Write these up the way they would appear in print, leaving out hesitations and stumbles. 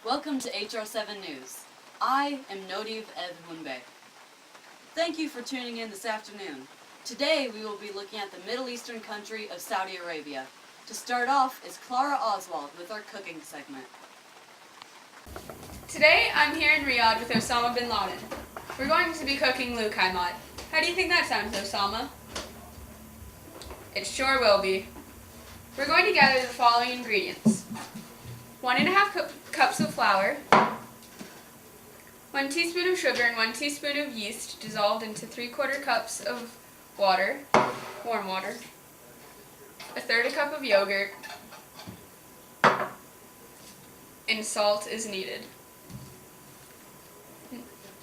Welcome to HR7 News. I am Nodiv Edhunbe. Thank you for tuning in this afternoon. Today we will be looking at the Middle Eastern country of Saudi Arabia. To start off is Clara Oswald with our cooking segment. Today I'm here in Riyadh with Osama bin Laden. We're going to be cooking Luqaimat. How do you think that sounds, Osama? It sure will be. We're going to gather the following ingredients. 1½ cups of flour, 1 teaspoon of sugar and 1 teaspoon of yeast dissolved into 3/4 cups of water, warm water, 1/3 cup of yogurt, and salt is needed.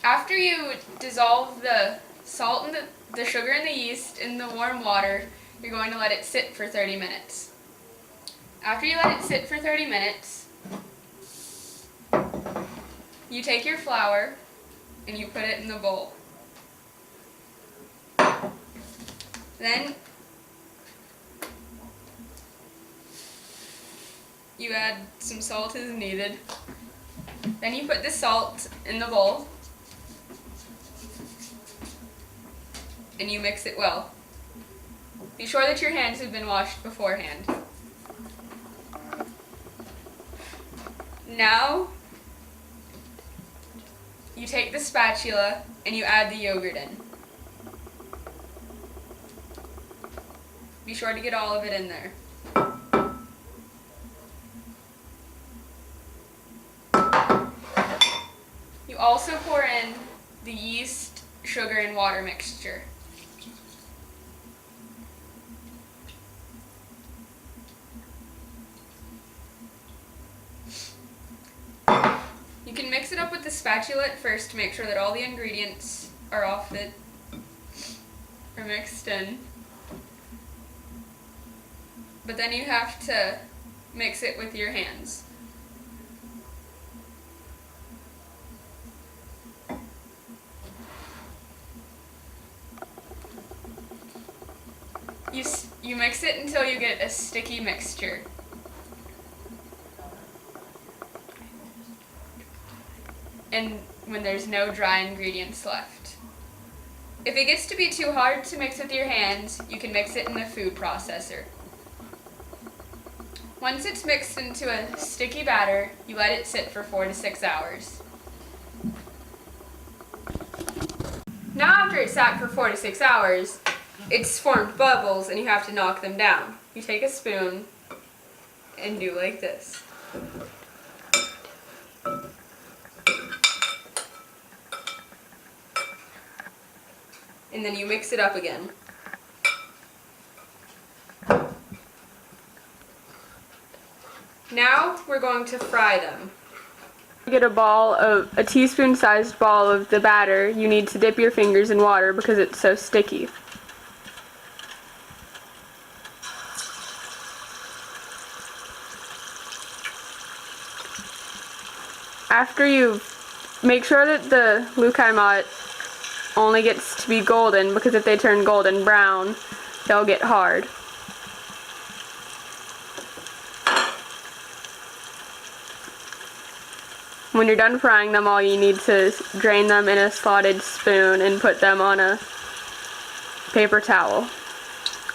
After you dissolve the salt and the sugar and the yeast in the warm water, you're going to let it sit for 30 minutes. After you let it sit for 30 minutes, you take your flour and you put it in the bowl. Then you add some salt as needed. Then you put the salt in the bowl and you mix it well. Be sure that your hands have been washed beforehand. Now you take the spatula and you add the yogurt in. Be sure to get all of it in there. You also pour in the yeast, sugar, and water mixture. You can mix it up with the spatula at first to make sure that all the ingredients are mixed in. But then you have to mix it with your hands. You mix it until you get a sticky mixture. And when there's no dry ingredients left. If it gets to be too hard to mix with your hands, you can mix it in the food processor. Once it's mixed into a sticky batter, you let it sit for 4 to 6 hours. Now after it's sat for 4 to 6 hours, it's formed bubbles and you have to knock them down. You take a spoon and do like this. And then you mix it up again. Now we're going to fry them. To get a teaspoon-sized ball of the batter, you need to dip your fingers in water because it's so sticky. After you make sure that the Luqaimat only gets to be golden, because if they turn golden brown, they'll get hard. When you're done frying them, all you need to is drain them in a slotted spoon and put them on a paper towel.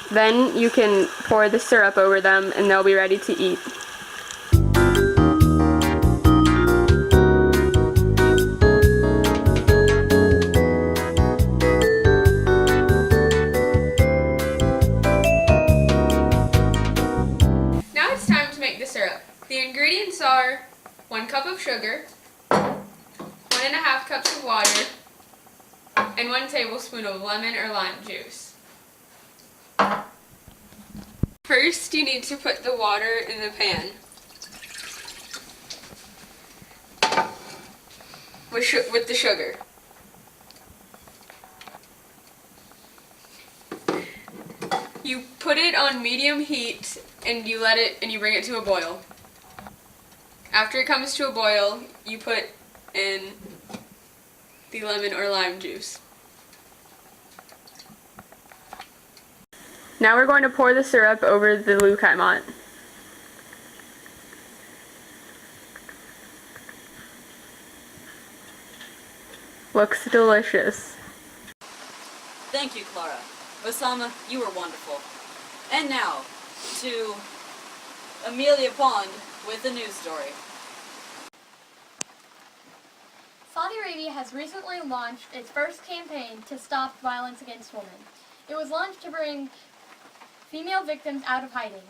Then you can pour the syrup over them and they'll be ready to eat. The ingredients are 1 cup of sugar, 1½ cups of water, and 1 tablespoon of lemon or lime juice. First, you need to put the water in the pan with the sugar. You put it on medium heat and you bring it to a boil. After it comes to a boil, you put in the lemon or lime juice. Now we're going to pour the syrup over the Luqaimat. Looks delicious. Thank you, Clara. Osama, you were wonderful. And now, to Amelia Pond with a news story. Saudi Arabia has recently launched its first campaign to stop violence against women. It was launched to bring female victims out of hiding.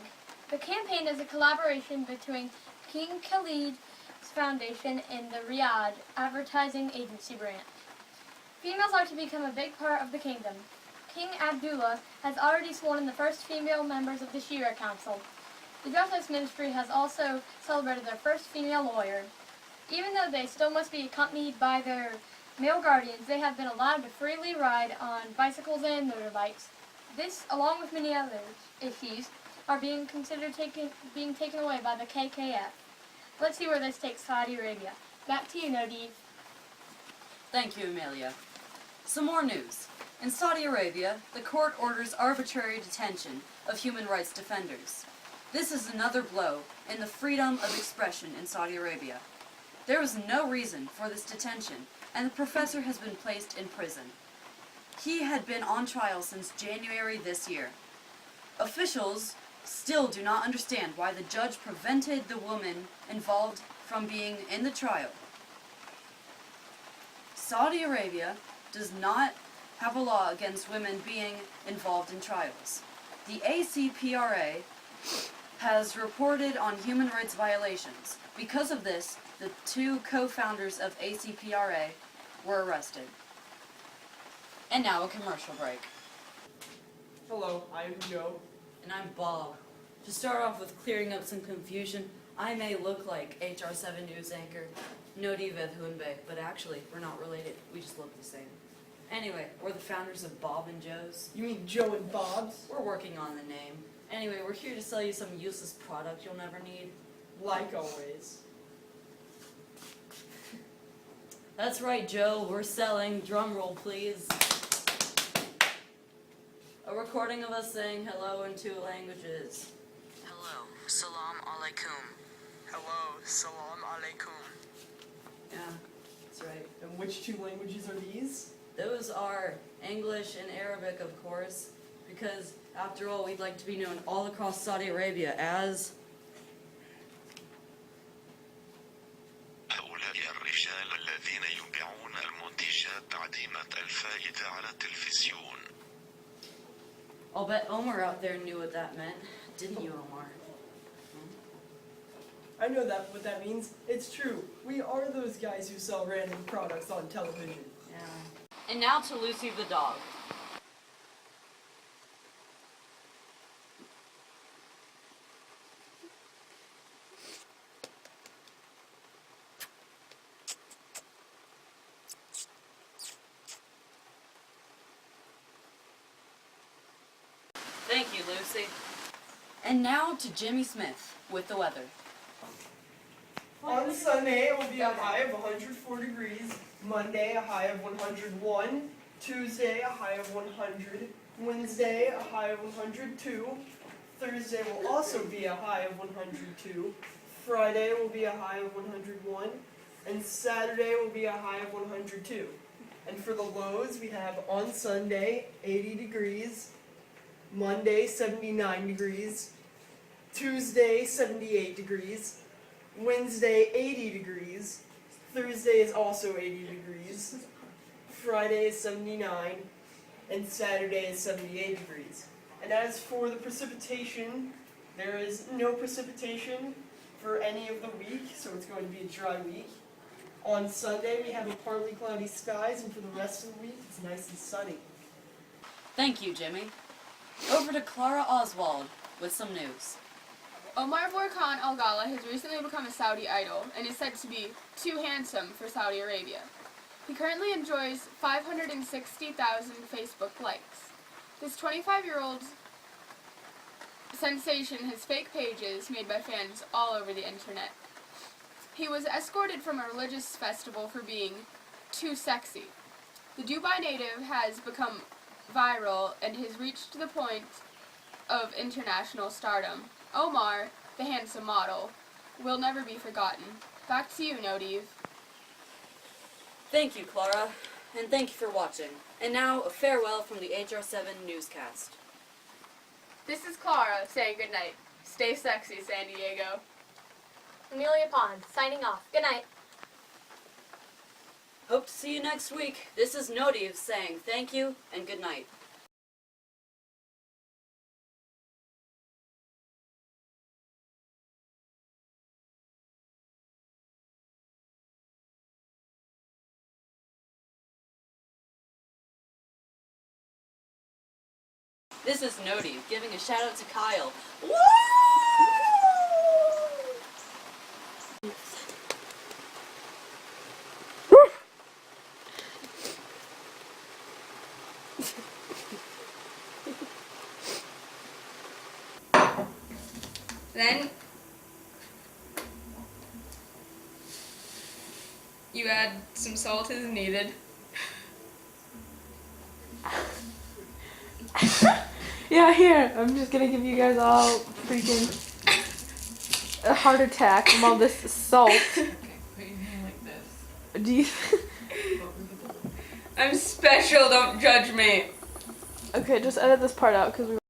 The campaign is a collaboration between King Khalid's Foundation and the Riyadh advertising agency brand. Females are to become a big part of the kingdom. King Abdullah has already sworn in the first female members of the Shura Council. The Justice Ministry has also celebrated their first female lawyer. Even though they still must be accompanied by their male guardians, they have been allowed to freely ride on bicycles and motorbikes. This, along with many other issues, are being considered being taken away by the KKF. Let's see where this takes Saudi Arabia. Back to you, Nodie. Thank you, Amelia. Some more news. In Saudi Arabia, the court orders arbitrary detention of human rights defenders. This is another blow in the freedom of expression in Saudi Arabia. There was no reason for this detention, and the professor has been placed in prison. He had been on trial since January this year. Officials still do not understand why the judge prevented the woman involved from being in the trial. Saudi Arabia does not have a law against women being involved in trials. The ACPRA has reported on human rights violations. Because of this, the two co-founders of ACPRA were arrested. And now a commercial break. Hello, I'm Joe. And I'm Bob. To start off with clearing up some confusion, I may look like HR7 news anchor Nodi Vedhunbe, but actually, we're not related. We just look the same. Anyway, we're the founders of Bob and Joe's. You mean Joe and Bob's? We're working on the name. Anyway, we're here to sell you some useless product you'll never need. Like always. That's right, Joe. We're selling, drum roll please, a recording of us saying hello in 2 languages. Hello, salam alaikum. Hello, salam alaikum. Yeah, that's right. And which 2 languages are these? Those are English and Arabic, of course, because after all, we'd like to be known all across Saudi Arabia as هؤلاء الرجال الذين يبيعون المنتجات عديمة الفائدة على التلفزيون. I'll bet Omar out there knew what that meant. Didn't you, Omar? I know what that means. It's true. We are those guys who sell random products on television. Yeah. And now to Lucy the dog. Thank you, Lucy. And now to Jimmy Smith with the weather. On Sunday, it will be a high of 104 degrees. Monday, a high of 101. Tuesday, a high of 100. Wednesday, a high of 102. Thursday will also be a high of 102. Friday will be a high of 101. And Saturday will be a high of 102. And for the lows, we have on Sunday, 80 degrees. Monday, 79 degrees. Tuesday, 78 degrees. Wednesday, 80 degrees. Thursday is also 80 degrees. Friday is 79. And Saturday is 78 degrees. And as for the precipitation, there is no precipitation for any of the week, so it's going to be a dry week. On Sunday, we have a partly cloudy skies, and for the rest of the week, it's nice and sunny. Thank you, Jimmy. Over to Clara Oswald with some news. Omar Borkan Al Ghala has recently become a Saudi idol and is said to be too handsome for Saudi Arabia. He currently enjoys 560,000 Facebook likes. This 25-year-old sensation has fake pages made by fans all over the internet. He was escorted from a religious festival for being too sexy. The Dubai native has become viral and has reached the point of international stardom. Omar, the handsome model, will never be forgotten. Back to you, Nodiv. Thank you, Clara. and thank you for watching. And now, a farewell from the HR7 newscast. This is Clara saying goodnight. Stay sexy, San Diego. Amelia Pond, signing off. Good night. Hope to see you next week. This is Nodiv saying thank you and good night. This is Nodiv giving a shout out to Kyle. Woo! Then you add some salt as needed. Yeah, here. I'm just gonna give you guys all freaking a heart attack from all this salt. Okay, put your hand like this. Do you? I'm special, don't judge me. Okay, just edit this part out because we.